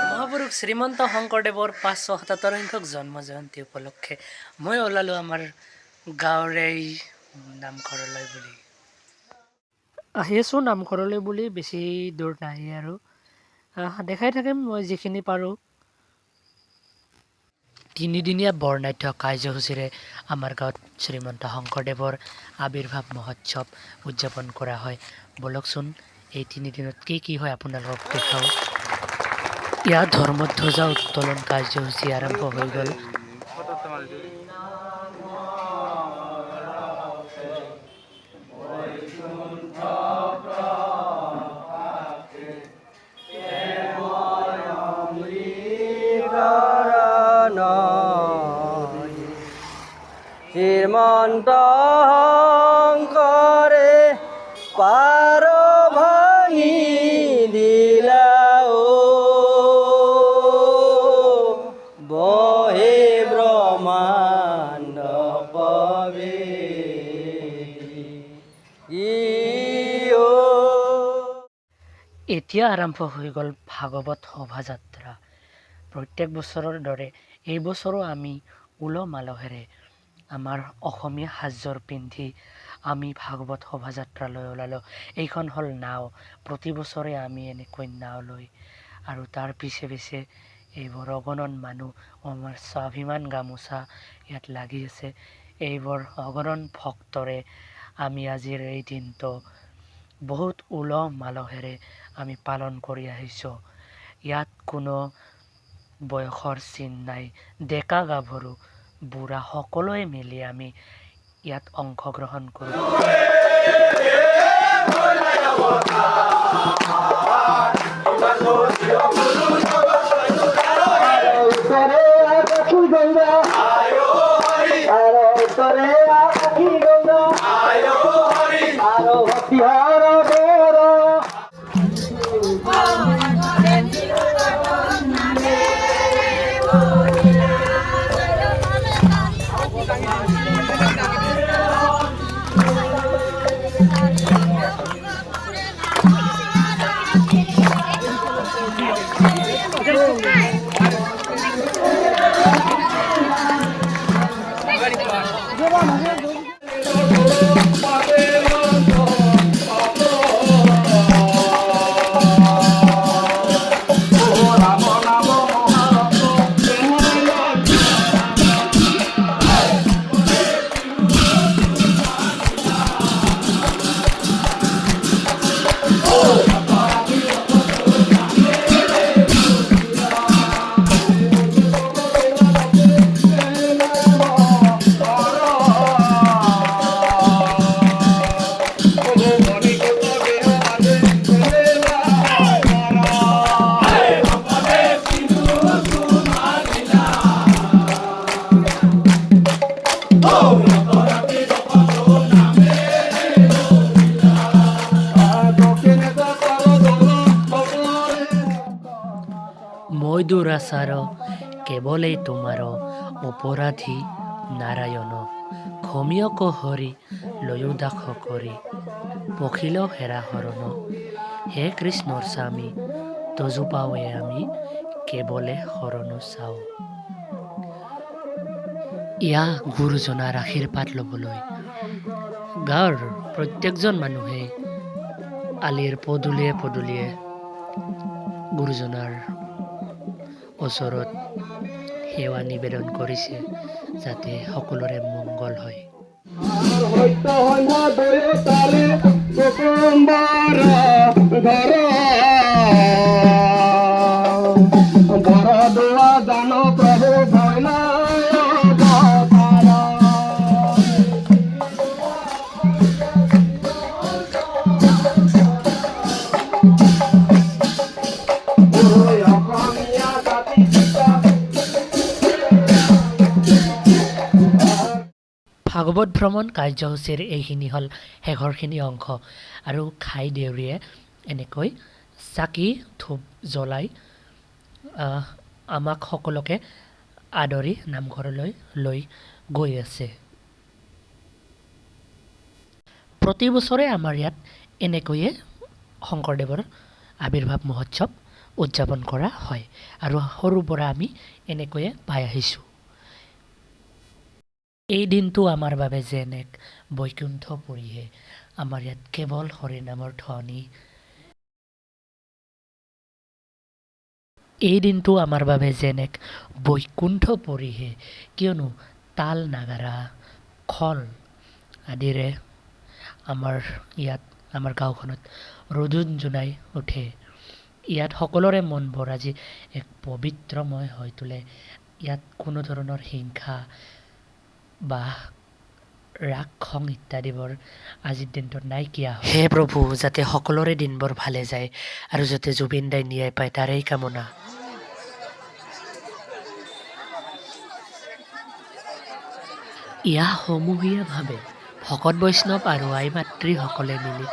মহাপুৰুষ শ্ৰীমন্ত শংকৰদেৱৰ 577 সংখ্যক জন্ম জয়ন্তী উপলক্ষে মই ওলালোঁ আমাৰ গাঁৱৰে এই নামঘৰলৈ বুলি। আহি আছোঁ নামঘৰলৈ বুলি, বেছি দূৰ নাই আৰু দেখাই থাকিম মই যিখিনি পাৰোঁ। তিনিদিনীয়া বৰ্ণাঢ্য কাৰ্যসূচীৰে আমাৰ গাঁৱত শ্ৰীমন্ত শংকৰদেৱৰ আৱিৰ্ভাৱ মহোৎসৱ উদযাপন কৰা হয়। বলকচোন এই তিনিদিনত কি হয় আপোনালোকক দেখাওঁ। ইয়াত ধৰ্মধ্বজা উত্তোলন কাৰ্যসূচী আৰম্ভ হৈ গ'ল। শ্ৰীমন্ত শংকৰে পাৰ ভাঙি দিলা বহে ব্ৰহ্মাণ্ড পবে এতিয়া আৰম্ভ হৈ গ'ল ভাগৱত শোভাযাত্ৰা। প্ৰত্যেক বছৰৰ দৰে এই বছৰো আমি উলহ মালহেৰে আমাৰ অসমীয়া সাজযোৰ পিন্ধি আমি ভাগৱত শোভাযাত্ৰালৈ ওলালোঁ। এইখন হ'ল নাও। প্ৰতি বছৰে আমি এনেকৈ নাও লৈ আৰু তাৰ পিছে পিছে এইবোৰ অগণন মানুহ, আমাৰ স্বাভিমান গামোচা ইয়াত লাগি আছে। এইবোৰ অগণন ভক্তৰে আমি আজিৰ এই দিনটো বহুত উলহ মালহেৰে আমি পালন কৰি আহিছোঁ। ইয়াত কোনো বয়সৰ চিন নাই। ডেকা গাভৰু বুঢ়া সকলোৱে মিলি আমি ইয়াত অংশগ্ৰহণ কৰোঁ। মই দুৰাচাৰ কেৱলেই তোমাৰ অপৰাধী নাৰায়ণ, ক্ষমিয়ক হৰি লৈও দাস কৰি পখিল হেৰা হৰণ। হে কৃষ্ণৰ স্বামী তজু পাৱে আমি কেৱলে শৰণ চাওঁ। ইয়া গুৰুজনাৰ আশীৰ্বাদ ল'বলৈ গাঁৱৰ প্ৰত্যেকজন মানুহে আলিৰ পদূলিয়ে পদূলিয়ে গুৰুজনাৰ ওচৰত সেৱা নিবেদন কৰিছে, যাতে সকলোৰে মংগল হয়। ভাগৱত ভ্ৰমণ কাৰ্যসূচীৰ এইখিনি হ'ল শেষৰখিনি অংশ। আৰু খাই দেউৰীয়ে এনেকৈ চাকি ধূপ জ্বলাই আমাক সকলোকে আদৰি নামঘৰলৈ লৈ গৈ আছে। প্ৰতি বছৰে আমাৰ ইয়াত এনেকৈয়ে শংকৰদেৱৰ আৱিৰ্ভাৱ মহোৎসৱ উদযাপন কৰা হয় আৰু সৰুৰ পৰা আমি এনেকৈয়ে পাই আহিছোঁ। এই দিনটো আমাৰ বাবে যেন এক বৈকুণ্ঠপুৰীহে, আমাৰ ইয়াত কেৱল হৰিনামৰ ধ্বনি। এই দিনটো আমাৰ বাবে যেন এক বৈকুণ্ঠপুৰীহে, কিয়নো তাল নাগাৰা খল আদিৰে আমাৰ গাঁওখনত ৰুদুঞ্জনাই উঠে। ইয়াত সকলোৰে মনবোৰ আজি এক পবিত্ৰময় হৈ তোলে। ইয়াত কোনো ধৰণৰ হিংসা বা ৰাগ খং ইত্যাদিবোৰ আজিৰ দিনটোত নাইকিয়া হয়। হে প্ৰভু, যাতে সকলোৰে দিনবোৰ ভালে যায় আৰু যাতে জুবিন দাই ন্যায় পায় তাৰেই কামনা। সমূহীয়াভাৱে ভকত বৈষ্ণৱ আৰু আই মাতৃসকলে মিলি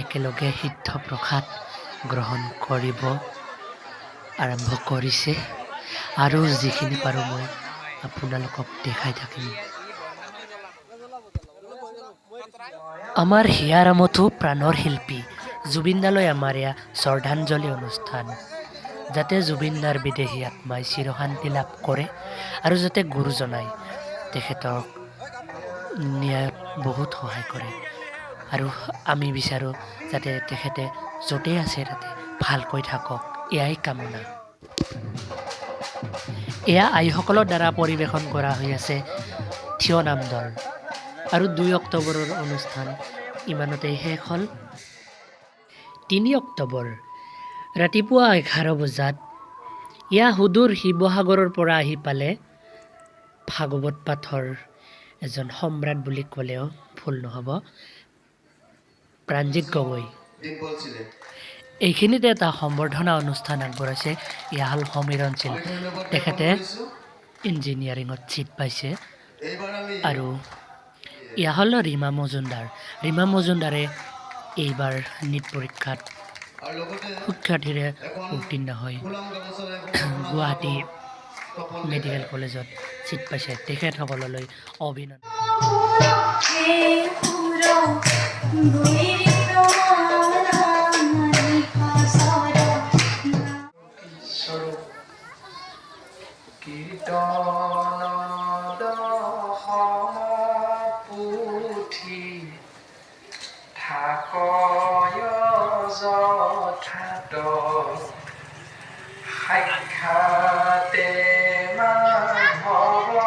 একেলগে সিদ্ধ প্ৰসাদ গ্ৰহণ কৰিব আৰম্ভ কৰিছে আৰু যিখিনি পাৰোঁ মই আপোনালোকক দেখাই থাকিম। আমাৰ হিয়াৰামতো প্ৰাণৰ শিল্পী জুবিনদালৈ আমাৰ এয়া শ্ৰদ্ধাঞ্জলি অনুষ্ঠান। যাতে জুবিনদাৰ বিদেহী আত্মাই চিৰশান্তি লাভ কৰে আৰু যাতে গুৰুজনাই তেখেতক ন্যায়ত বহুত সহায় কৰে আৰু আমি বিচাৰোঁ যাতে তেখেতে য'তেই আছে তাতে ভালকৈ থাকক, এয়াই কামনা। এয়া আইসকলৰ দ্বাৰা পৰিৱেশন কৰা হৈ আছে থিয় নাম দল আৰু 2 অক্টোবৰৰ অনুষ্ঠান ইমানতেই শেষ হ'ল। 3 অক্টোবৰ ৰাতিপুৱা 11 বজাত সুদূৰ শিৱসাগৰৰ পৰা আহি পালে ভাগৱত পাঠৰ এজন সম্ৰাট বুলি ক'লেও ভুল নহ'ব, প্ৰাণজিৎ গগৈ। এইখিনিতে এটা সম্বৰ্ধনা অনুষ্ঠান আগবঢ়াইছে ইয়াহল সমীৰণশীল। তেখেতে ইঞ্জিনিয়াৰিঙত ছিট পাইছে আৰু ইয়াহল ৰীমা মজুমদাৰে এইবাৰ নীট পৰীক্ষাত সুখ্যাতিৰে উত্তীৰ্ণ হৈ গুৱাহাটী মেডিকেল কলেজত ছিট পাইছে। তেখেতসকললৈ অভিনন্দন। সাক্ষাতে মাধৱময়ী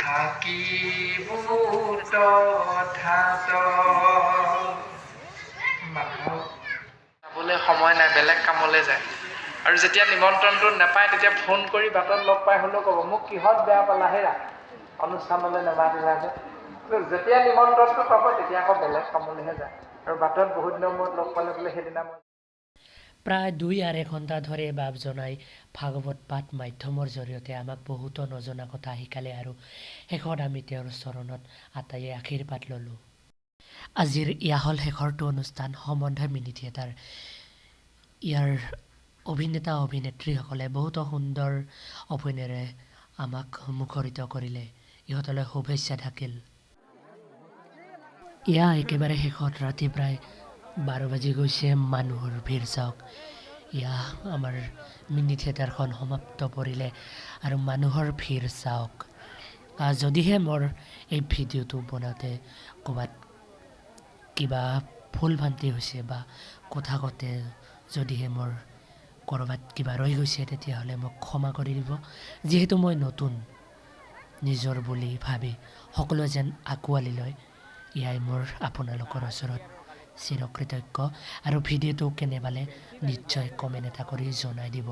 থাকিব তথাত। যাবলৈ সময় নাই, বেলেগ কামলৈ যায় আৰু যেতিয়া নিমন্ত্ৰণটো নাপায় তেতিয়া ফোন কৰি বাটত লগ পাই হ'লেও ক'ব মোক কিহত বেয়া পালা হেৰা অনুষ্ঠানলৈ নামাতিলা যে। যেতিয়া নিমন্ত্ৰণটো পাব তেতিয়া আকৌ বেলেগ কামলৈহে যায় আৰু বাটত বহুত দিনৰ মূৰত লগ পালে বোলে সেইদিনা মই প্ৰায় 2-2.5 ঘণ্টা ধৰি বাপ জনাই ভাগৱত পাঠ মাধ্যমৰ জৰিয়তে আমাক বহুতো নজনা কথা শিকালে আৰু শেষত আমি তেওঁৰ চৰণত আটাইয়ে আশীৰ্বাদ ল'লোঁ। আজিৰ ইয়াহল শেষৰটো অনুষ্ঠান সম্বন্ধে মিনি থিয়েটাৰ। ইয়াৰ অভিনেতা অভিনেত্ৰীসকলে বহুতো সুন্দৰ অভিনয়েৰে আমাক মুখৰিত কৰিলে। ইহঁতলৈ শুভেচ্ছা থাকিল। একেবাৰে শেষত ৰাতি প্ৰায় 12 বাজি গৈছে। মানুহৰ ভিৰ চাওক। আমাৰ মিনি থিয়েটাৰখন সমাপ্ত কৰিলে আৰু মানুহৰ ভিৰ চাওক। যদিহে মোৰ এই ভিডিঅ'টো বনাওঁতে ক'ৰবাত কিবা ভুল ভ্ৰান্তি হৈছে বা কথা কওঁতে যদিহে মোৰ ক'ৰবাত কিবা ৰৈ গৈছে তেতিয়াহ'লে মোক ক্ষমা কৰি দিব। যিহেতু মই নতুন, নিজৰ বুলি ভাবি সকলোৱে যেন আঁকোৱালি লয়, এয়াই মোৰ আপোনালোকৰ ওচৰত চিৰকৃতজ্ঞ। আৰু ভিডিঅ'টো কেনে পালে নিশ্চয় কমেণ্ট এটা কৰি জনাই দিব।